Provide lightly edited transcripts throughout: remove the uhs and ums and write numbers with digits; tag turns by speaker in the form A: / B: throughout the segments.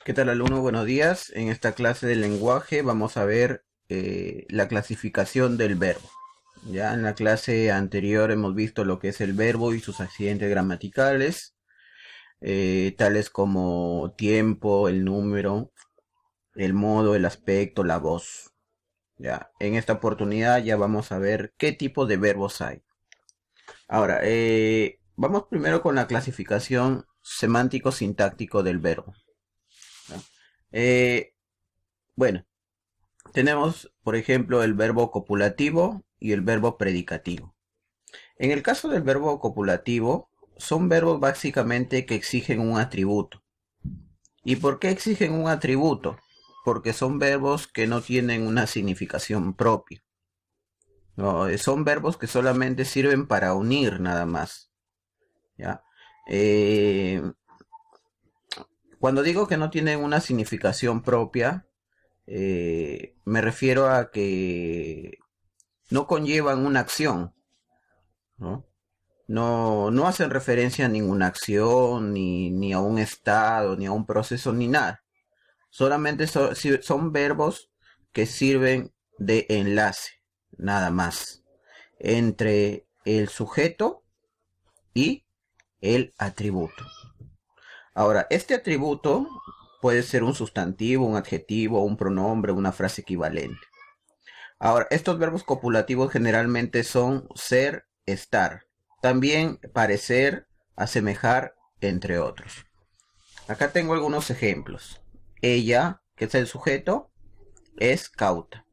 A: ¿Qué tal, alumno? Buenos días. En esta clase de lenguaje vamos a ver la clasificación del verbo. Ya en la clase anterior hemos visto lo que es el verbo y sus accidentes gramaticales, tales como tiempo, el número, el modo, el aspecto, la voz. Ya, en esta oportunidad ya vamos a ver qué tipo de verbos hay. Ahora, vamos primero con la clasificación semántico-sintáctico del verbo. ¿Ya? Eh, bueno, Tenemos, por ejemplo, el verbo copulativo y el verbo predicativo. En el caso del verbo copulativo, son verbos básicamente que exigen un atributo. ¿Y por qué exigen un atributo? Porque son verbos que no tienen una significación propia. No, son verbos que solamente sirven para unir nada más. ¿Ya? Eh, Cuando digo que no tienen una significación propia, me refiero a que no conllevan una acción, ¿no? No hacen referencia a ninguna acción, ni a un estado, ni a un proceso, ni nada. Solamente son verbos que sirven de enlace, nada más, entre el sujeto y el atributo. Ahora, este atributo puede ser un sustantivo, un adjetivo, un pronombre, una frase equivalente. Ahora, estos verbos copulativos generalmente son ser, estar, también parecer, asemejar, entre otros. Acá tengo algunos ejemplos. Ella, que es el sujeto, es cauta.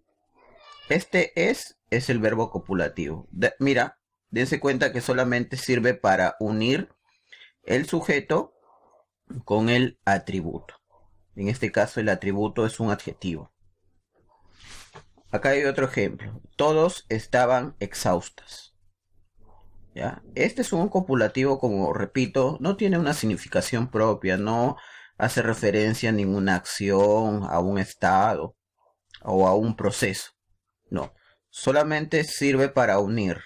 A: Este es el verbo copulativo. Mira, dense cuenta que solamente sirve para unir el sujeto con el atributo. En este caso el atributo es un adjetivo. Acá hay otro ejemplo. Todos estaban exhaustos. ¿Ya? Este es un copulativo, como repito, no tiene una significación propia, no hace referencia a ninguna acción, a un estado o a un proceso. No, solamente sirve para unir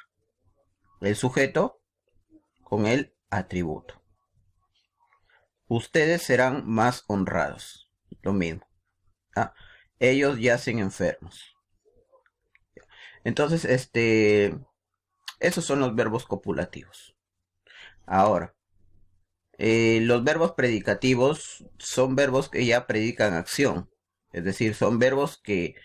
A: el sujeto con el atributo. Ustedes serán más honrados. Lo mismo. ¿Ah? Ellos yacen enfermos. Entonces, esos son los verbos copulativos. Ahora, los verbos predicativos son verbos que ya predican acción. Es decir, son verbos que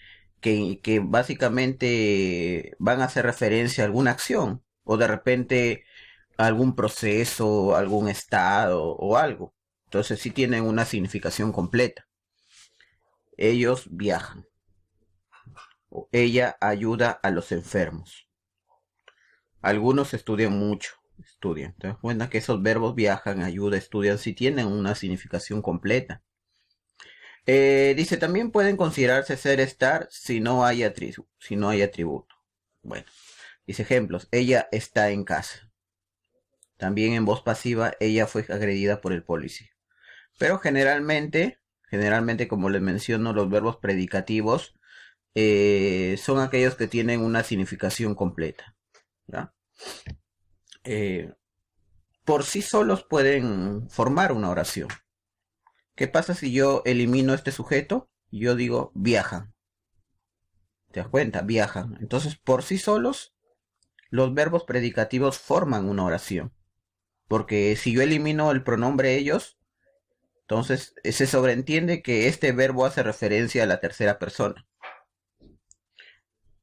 A: básicamente van a hacer referencia a alguna acción. O de repente a algún proceso, algún estado o algo. Entonces sí tienen una significación completa. Ellos viajan. O ella ayuda a los enfermos. Algunos estudian mucho. Estudian. ¿Te das cuenta que esos verbos viajan, ayuda, estudian, sí tienen una significación completa? Dice, también pueden considerarse ser estar si no hay atributo. Bueno, dice ejemplos. Ella está en casa. También en voz pasiva, ella fue agredida por el policía. Pero generalmente, como les menciono, los verbos predicativos son aquellos que tienen una significación completa. ¿Ya? Eh, por sí solos pueden formar una oración. ¿Qué pasa si yo elimino este sujeto? Yo digo viajan. ¿Te das cuenta? Viajan. Entonces, por sí solos, los verbos predicativos forman una oración. Porque si yo elimino el pronombre ellos, entonces se sobreentiende que este verbo hace referencia a la tercera persona.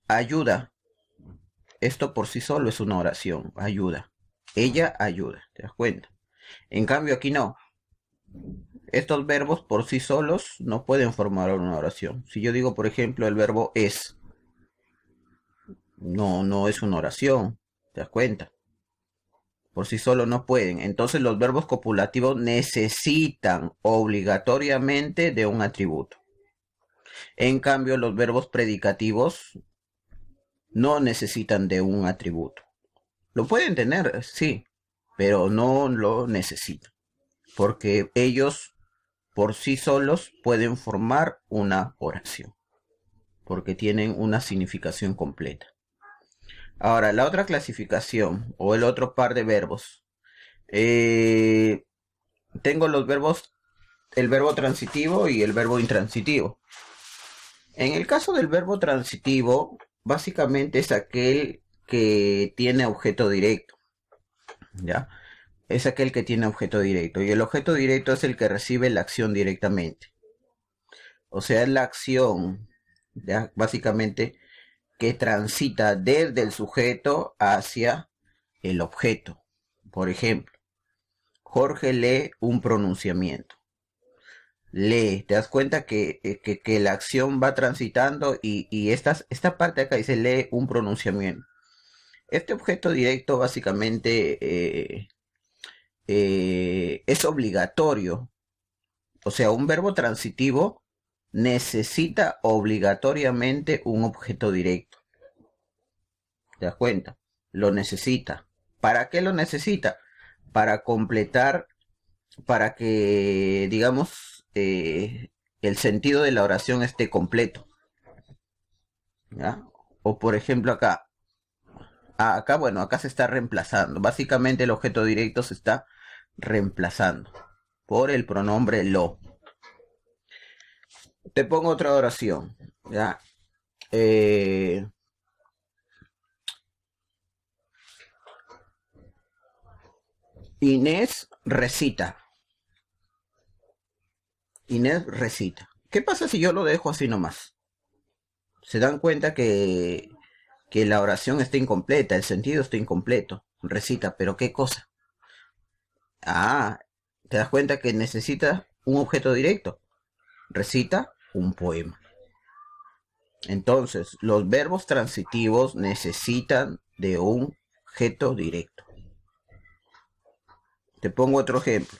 A: Ayuda. Esto por sí solo es una oración. Ayuda. Ella ayuda. ¿Te das cuenta? En cambio aquí no. Estos verbos por sí solos no pueden formar una oración. Si yo digo, por ejemplo, el verbo es, no es una oración. ¿Te das cuenta? Por sí solo no pueden. Entonces los verbos copulativos necesitan obligatoriamente de un atributo. En cambio, los verbos predicativos no necesitan de un atributo. Lo pueden tener, sí, pero no lo necesitan. Porque ellos por sí solos pueden formar una oración. Porque tienen una significación completa. Ahora, la otra clasificación o el otro par de verbos. Tengo los verbos el verbo transitivo y el verbo intransitivo. En el caso del verbo transitivo, básicamente es aquel que tiene objeto directo, ¿ya? Es aquel que tiene objeto directo. Y el objeto directo es el que recibe la acción directamente. O sea, es la acción, ¿ya? Básicamente, que transita desde el sujeto hacia el objeto. Por ejemplo, Jorge lee un pronunciamiento. Lee, te das cuenta que la acción va transitando y esta parte de acá dice lee un pronunciamiento. Este objeto directo básicamente es obligatorio. O sea, un verbo transitivo necesita obligatoriamente un objeto directo. ¿Te das cuenta? Lo necesita. ¿Para qué lo necesita? Para completar, para que, digamos, el sentido de la oración esté completo. ¿Ya? O por ejemplo acá. Acá, bueno, acá se está reemplazando. Básicamente el objeto directo se está reemplazando por el pronombre lo. Te pongo otra oración. ¿Ya? Inés recita. Inés recita. ¿Qué pasa si yo lo dejo así nomás? Se dan cuenta que la oración está incompleta, el sentido está incompleto. Recita, pero ¿qué cosa? Ah, te das cuenta que necesita un objeto directo. Recita un poema. Entonces, los verbos transitivos necesitan de un objeto directo. Te pongo otro ejemplo.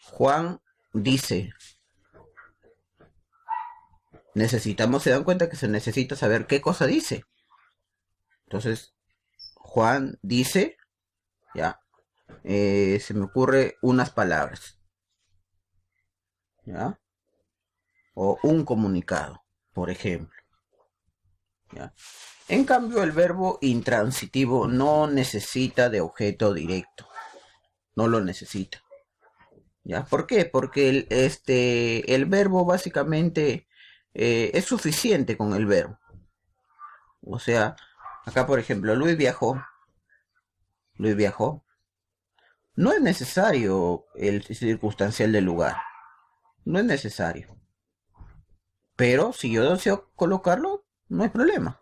A: Juan dice, necesitamos, se dan cuenta que se necesita saber qué cosa dice. Entonces, Juan dice, ya, se me ocurre unas palabras, ya, o un comunicado, por ejemplo, ya. En cambio, el verbo intransitivo no necesita de objeto directo, no lo necesita, ya. ¿Por qué? Porque el verbo básicamente es suficiente con el verbo. O sea, acá por ejemplo, Luis viajó. Luis viajó. No es necesario el circunstancial del lugar. No es necesario. Pero si yo deseo colocarlo, no hay problema.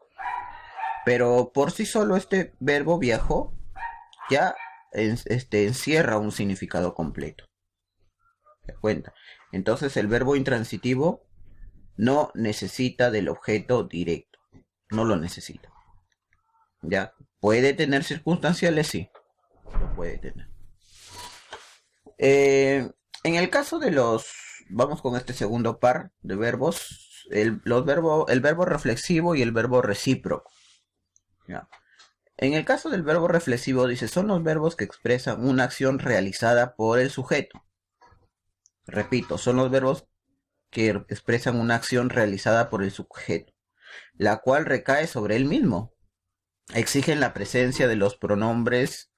A: Pero por sí solo este verbo viajó ya encierra un significado completo. ¿Te das cuenta? Entonces el verbo intransitivo no necesita del objeto directo. No lo necesita. ¿Ya? ¿Puede tener circunstanciales? Sí. Lo puede tener. En el caso de vamos con este segundo par de verbos, el verbo reflexivo y el verbo recíproco. ¿Ya? En el caso del verbo reflexivo dice, son los verbos que expresan una acción realizada por el sujeto. Repito, son los verbos que expresan una acción realizada por el sujeto, la cual recae sobre él mismo. Exigen la presencia de los pronombres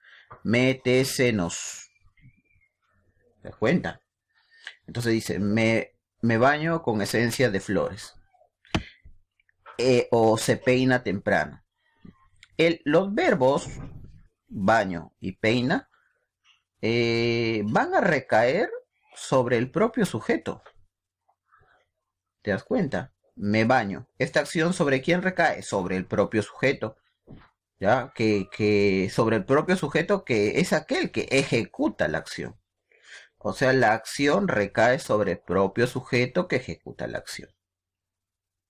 A: me, te, se, nos. ¿Te das cuenta? Entonces dice, me baño con esencia de flores. O se peina temprano. Los verbos baño y peina van a recaer sobre el propio sujeto. ¿Te das cuenta? Me baño. Esta acción sobre quién recae? Sobre el propio sujeto. ¿Ya? Que sobre el propio sujeto que es aquel que ejecuta la acción. O sea, la acción recae sobre el propio sujeto que ejecuta la acción.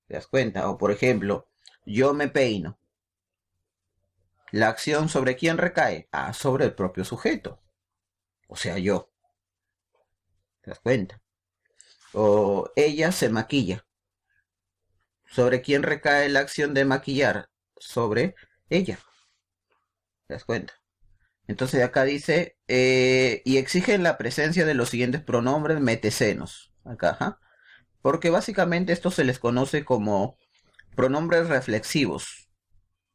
A: ¿Te das cuenta? O por ejemplo, yo me peino. La acción sobre quién recae? Ah, sobre el propio sujeto. O sea, yo. ¿Te das cuenta? O ella se maquilla. ¿Sobre quién recae la acción de maquillar? Sobre ella. ¿Te das cuenta? Entonces acá dice, y exigen la presencia de los siguientes pronombres metecenos. Acá, ¿ja? Porque básicamente esto se les conoce como pronombres reflexivos.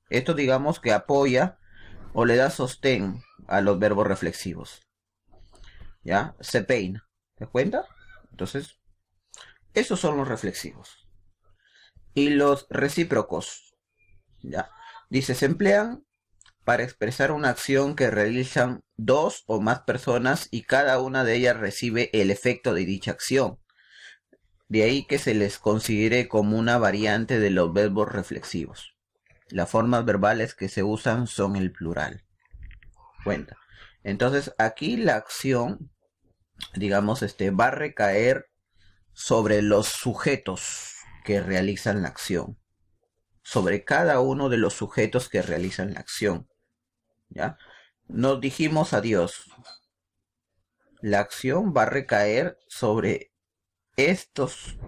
A: Esto digamos que apoya o le da sostén a los verbos reflexivos. ¿Ya? Se peina. ¿Te das cuenta? Entonces, esos son los reflexivos. Y los recíprocos, ¿ya? Dice, se emplean para expresar una acción que realizan dos o más personas y cada una de ellas recibe el efecto de dicha acción. De ahí que se les considere como una variante de los verbos reflexivos. Las formas verbales que se usan son el plural. Cuenta. Entonces aquí la acción, digamos, va a recaer sobre los sujetos que realizan la acción. Sobre cada uno de los sujetos que realizan la acción. ¿Ya? Nos dijimos adiós. La acción va a recaer sobre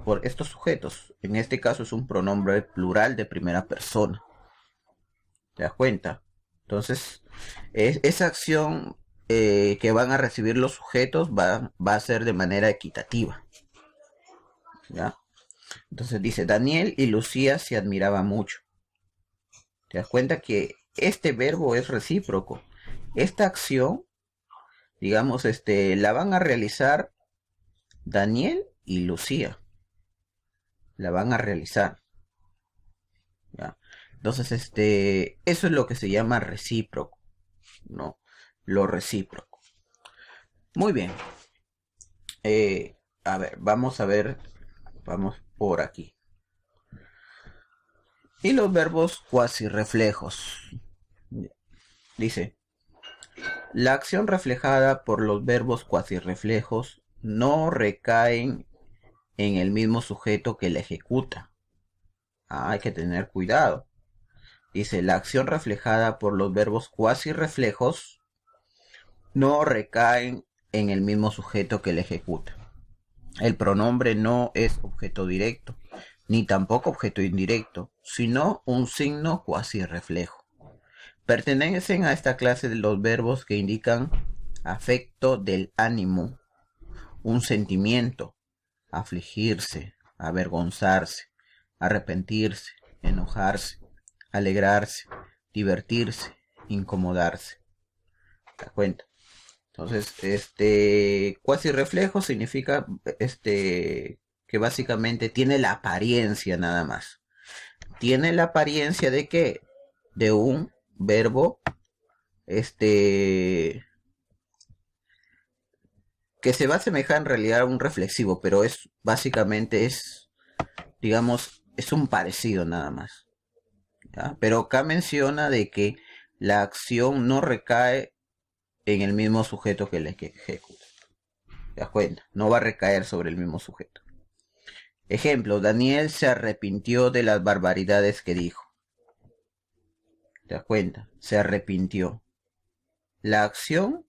A: por estos sujetos. En este caso es un pronombre plural de primera persona. ¿Te das cuenta? Entonces, esa acción que van a recibir los sujetos va a ser de manera equitativa. ¿Ya? Entonces dice, Daniel y Lucía se admiraban mucho. ¿Te das cuenta que este verbo es recíproco? Esta acción, digamos, la van a realizar Daniel y Lucía. La van a realizar. ¿Ya? Entonces, eso es lo que se llama recíproco, ¿no? Lo recíproco. Muy bien. A ver, vamos por aquí. Y los verbos cuasirreflejos. Dice, la acción reflejada por los verbos cuasirreflejos no recaen en el mismo sujeto que la ejecuta. Hay que tener cuidado. Dice, la acción reflejada por los verbos cuasirreflejos no recaen en el mismo sujeto que la ejecuta. El pronombre no es objeto directo, ni tampoco objeto indirecto, sino un signo cuasirreflejo. Pertenecen a esta clase de los verbos que indican afecto del ánimo, un sentimiento, afligirse, avergonzarse, arrepentirse, enojarse, alegrarse, divertirse, incomodarse. ¿Te das cuenta? Entonces, cuasirreflejo significa que básicamente tiene la apariencia nada más. Tiene la apariencia de que de un verbo que se va a asemejar en realidad a un reflexivo, pero es básicamente digamos, es un parecido nada más. ¿Ya? Pero acá menciona de que la acción no recae en el mismo sujeto que la que ejecuta. ¿Te das cuenta? No va a recaer sobre el mismo sujeto. Ejemplo, Daniel se arrepintió de las barbaridades que dijo. ¿Te das cuenta? Se arrepintió. La acción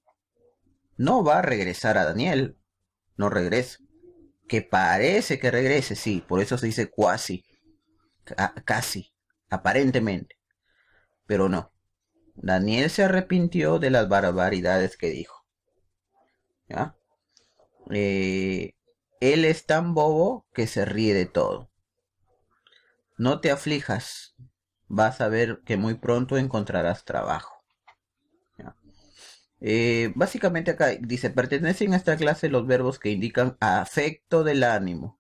A: no va a regresar a Daniel. No regresa. Que parece que regrese, sí. Por eso se dice cuasi. Casi. Aparentemente. Pero no. Daniel se arrepintió de las barbaridades que dijo. ¿Ya? Él es tan bobo que se ríe de todo. No te aflijas. Vas a ver que muy pronto encontrarás trabajo. ¿Ya? Básicamente acá dice, pertenecen a esta clase los verbos que indican afecto del ánimo,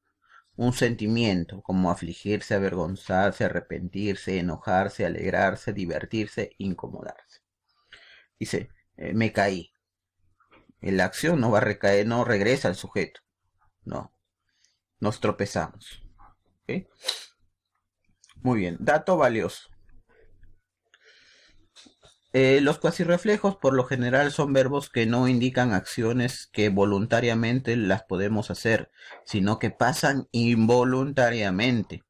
A: un sentimiento, como afligirse, avergonzarse, arrepentirse, enojarse, alegrarse, divertirse, incomodarse. Dice, me caí. La acción no va a recaer, no regresa al sujeto. No. Nos tropezamos. ¿Okay? Muy bien. Dato valioso. Los cuasirreflejos por lo general son verbos que no indican acciones que voluntariamente las podemos hacer, sino que pasan involuntariamente.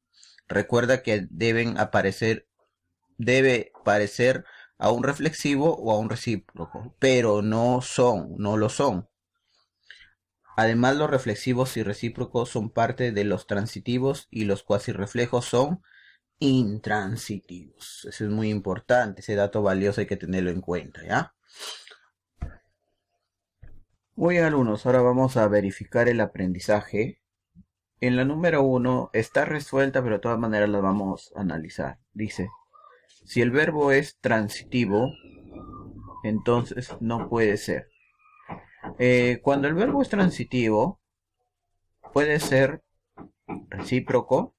A: Recuerda que debe parecer a un reflexivo o a un recíproco, pero no lo son. Además, los reflexivos y recíprocos son parte de los transitivos y los cuasirreflejos son intransitivos. Eso es muy importante, ese dato valioso hay que tenerlo en cuenta, ¿ya? Muy bien, alumnos, ahora vamos a verificar el aprendizaje. En la número 1 está resuelta, pero de todas maneras la vamos a analizar. Dice, si el verbo es transitivo, entonces no puede ser. Cuando el verbo es transitivo, puede ser recíproco,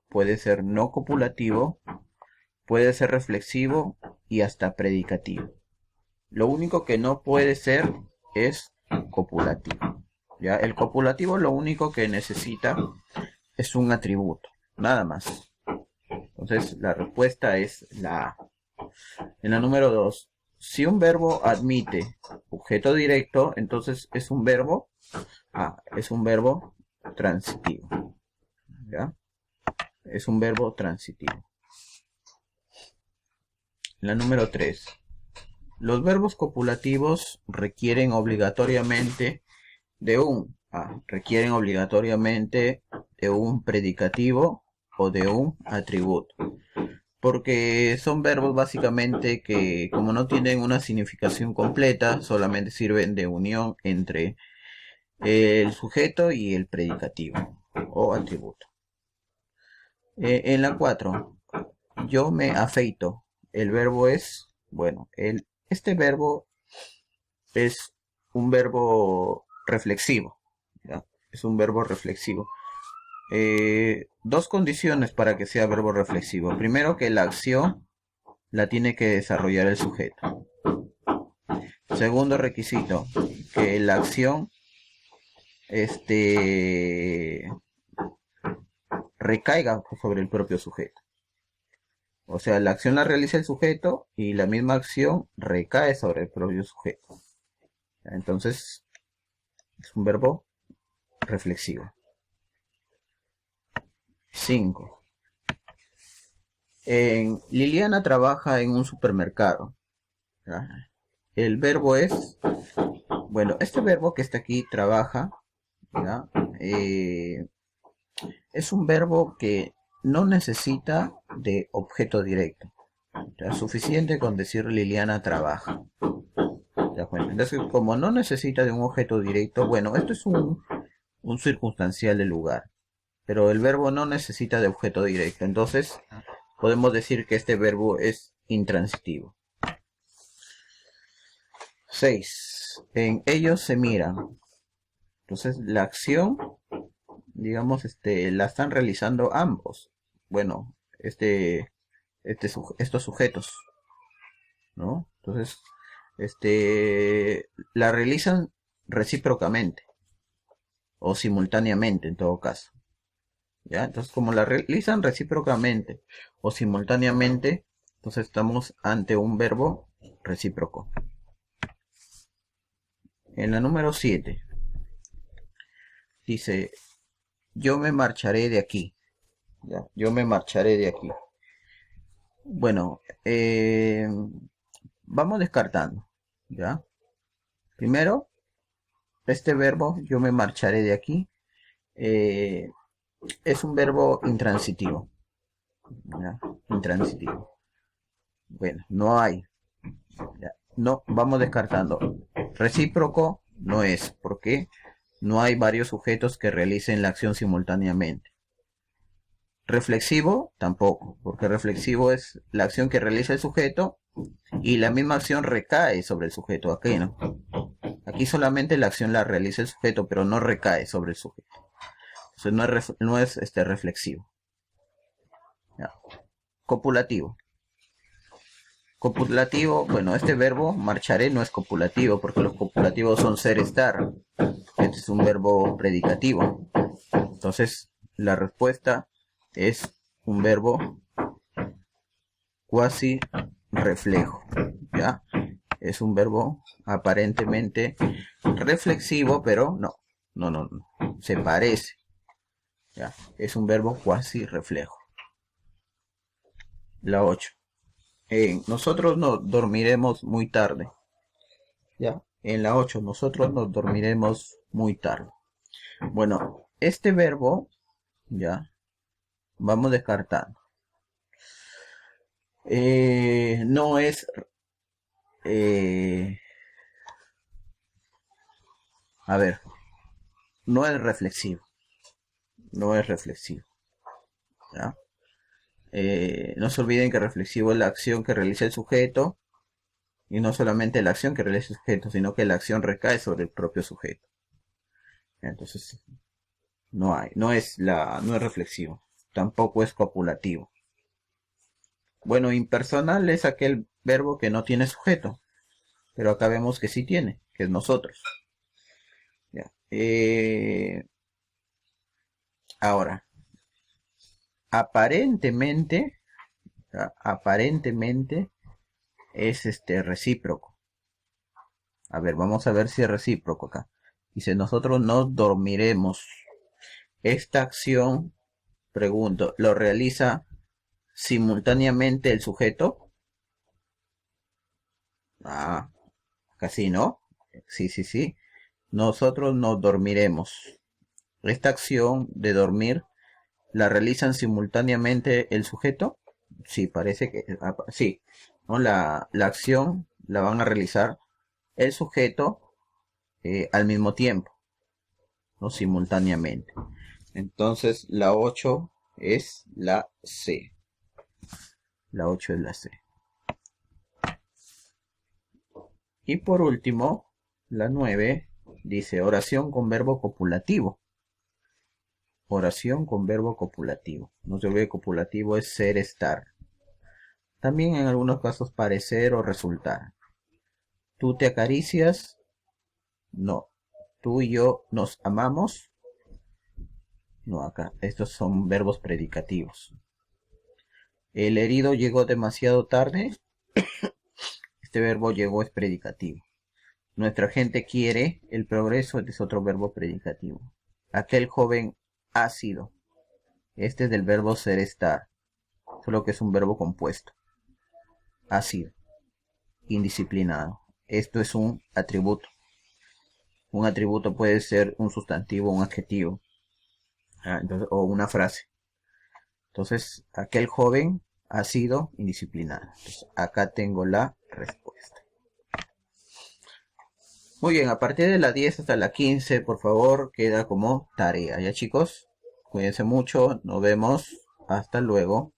A: puede ser no copulativo, puede ser reflexivo y hasta predicativo. Lo único que no puede ser es copulativo. ¿Ya? El copulativo lo único que necesita es un atributo, nada más. Entonces la respuesta es la A. En la número 2, si un verbo admite objeto directo, entonces es un verbo, es un verbo transitivo. ¿Ya? Es un verbo transitivo. La número 3. Los verbos copulativos requieren obligatoriamente requieren obligatoriamente de un predicativo o de un atributo. Porque son verbos básicamente que, como no tienen una significación completa, solamente sirven de unión entre el sujeto y el predicativo o atributo. En la 4, yo me afeito. El verbo es, bueno, este verbo es un verbo reflexivo. ¿Ya? Es un verbo reflexivo. Dos condiciones para que sea verbo reflexivo. Primero, que la acción la tiene que desarrollar el sujeto. Segundo requisito, que la acción recaiga sobre el propio sujeto. O sea, la acción la realiza el sujeto y la misma acción recae sobre el propio sujeto. Entonces, es un verbo reflexivo. 5. Liliana trabaja en un supermercado. ¿Ya? El verbo es, bueno, este verbo que está aquí, trabaja, ¿ya? Es un verbo que no necesita de objeto directo. Es suficiente con decir Liliana trabaja. Entonces, como no necesita de un objeto directo, bueno, esto es un circunstancial del lugar. Pero el verbo no necesita de objeto directo. Entonces, podemos decir que este verbo es intransitivo. 6. En ellos se miran. Entonces, la acción, digamos, la están realizando ambos. Bueno, estos sujetos, ¿no? Entonces, la realizan recíprocamente o simultáneamente en todo caso. ¿Ya? Entonces, como la realizan recíprocamente o simultáneamente, entonces estamos ante un verbo recíproco. En la número 7 dice, yo me marcharé de aquí. ¿Ya? Yo me marcharé de aquí. Bueno, vamos descartando. ¿Ya? Primero, este verbo, yo me marcharé de aquí, es un verbo intransitivo. ¿Ya? Intransitivo. Bueno, no hay. ¿Ya? No, vamos descartando. Recíproco no es, porque no hay varios sujetos que realicen la acción simultáneamente. Reflexivo tampoco, porque reflexivo es la acción que realiza el sujeto y la misma acción recae sobre el sujeto. Aquí no. Aquí solamente la acción la realiza el sujeto, pero no recae sobre el sujeto. Entonces no es reflexivo. ¿Ya? Copulativo. Copulativo, bueno, este verbo marcharé no es copulativo, porque los copulativos son ser, estar. Este es un verbo predicativo. Entonces, la respuesta es un verbo cuasi reflejo. ¿Ya? Es un verbo aparentemente reflexivo, pero no. Se parece. ¿Ya? Es un verbo cuasi reflejo. La 8. Nosotros nos dormiremos muy tarde. ¿Ya? En la 8, nosotros nos dormiremos muy tarde. Bueno, este verbo, ya, vamos descartando. No es, a ver, no es reflexivo. No es reflexivo. ¿Ya? No se olviden que reflexivo es la acción que realiza el sujeto Y no solamente la acción que realiza el sujeto, sino que la acción recae sobre el propio sujeto. Entonces, no es reflexivo, tampoco es copulativo. Bueno, impersonal es aquel verbo que no tiene sujeto, pero acá vemos que sí tiene, que es nosotros. Ya. Ahora, aparentemente, aparentemente es recíproco. A ver, vamos a ver si es recíproco acá. Dice, nosotros nos dormiremos. Esta acción, pregunto, ¿lo realiza simultáneamente el sujeto? Ah, casi no. Sí, sí, sí. Nosotros nos dormiremos. Esta acción de dormir, ¿la realizan simultáneamente el sujeto? Sí, parece que sí. ¿No? La acción la van a realizar el sujeto al mismo tiempo, no simultáneamente. Entonces la 8 es la C. La 8 es la C. Y por último, la 9 dice oración con verbo copulativo. Oración con verbo copulativo. No se olvide, copulativo es ser, estar. También en algunos casos parecer o resultar. ¿Tú te acaricias? No. ¿Tú y yo nos amamos? No, acá. Estos son verbos predicativos. El herido llegó demasiado tarde. Este verbo llegó es predicativo. Nuestra gente quiere el progreso. Este es otro verbo predicativo. Aquel joven ha sido. Este es del verbo ser, estar. Solo que es un verbo compuesto. Ha sido. Indisciplinado. Esto es un atributo. Un atributo puede ser un sustantivo, un adjetivo. Entonces, o una frase. Entonces, aquel joven ha sido indisciplinado. Entonces, acá tengo la respuesta. Muy bien, a partir de la 10 hasta la 15, por favor, queda como tarea. ¿Ya, chicos? Cuídense mucho, nos vemos. Hasta luego.